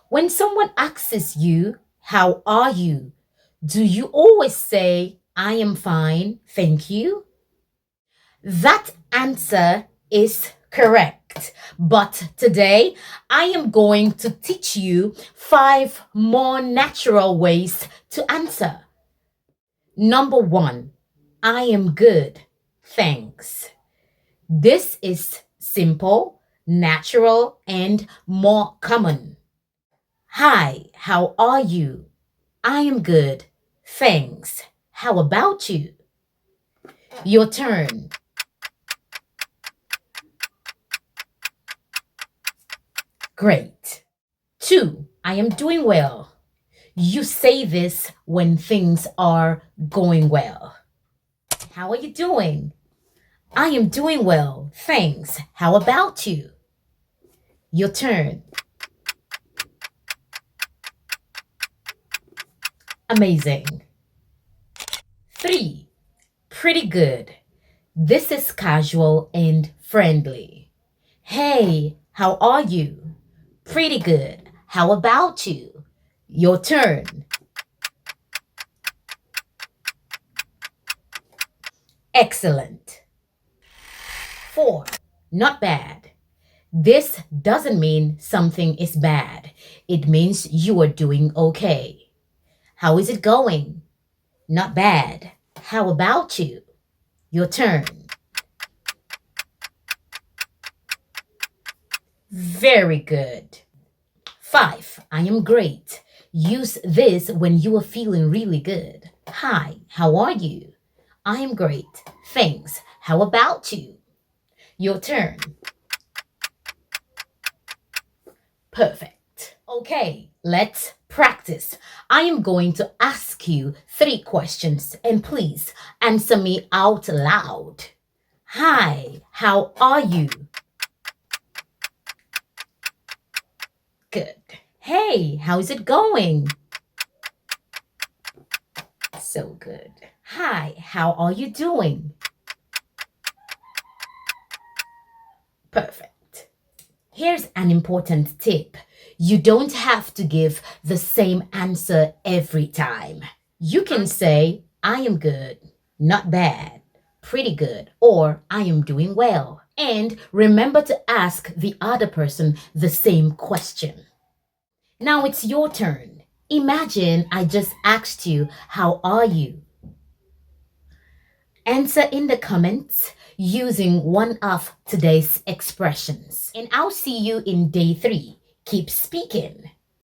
When someone asks you, how are you? Do you always say, I am fine, thank you? That answer is correct. But today, I am going to teach you five more natural ways to answer. Number one, I am good. Thanks. This is simple, natural, and more common. Hi, how are you? I am good. Thanks. How about you? Your turn. Great. Two, I am doing well. You say this when things are going well. How are you doing? I am doing well. Thanks. How about you? Your turn. Amazing. Three, pretty good. This is casual and friendly. Hey, how are you? Pretty good. How about you? Your turn. Excellent. Four, not bad. This doesn't mean something is bad. It means you are doing okay. How is it going? Not bad. How about you? Your turn. Very good. Five, I am great. Use this when you are feeling really good. Hi, how are you? I am great. Thanks. How about you? Your turn. Perfect. Okay, let's practice. I am going to ask you three questions and please answer me out loud. Hi, how are you? Good. Hey, how's it going? So good. Hi, how are you doing? Perfect. Here's an important tip. You don't have to give the same answer every time. You can say, I am good, not bad, pretty good, or I am doing well. And remember to ask the other person the same question. Now it's your turn. Imagine I just asked you, how are you? Answer in the comments using one of today's expressions. And I'll see you in day 3. Keep speaking.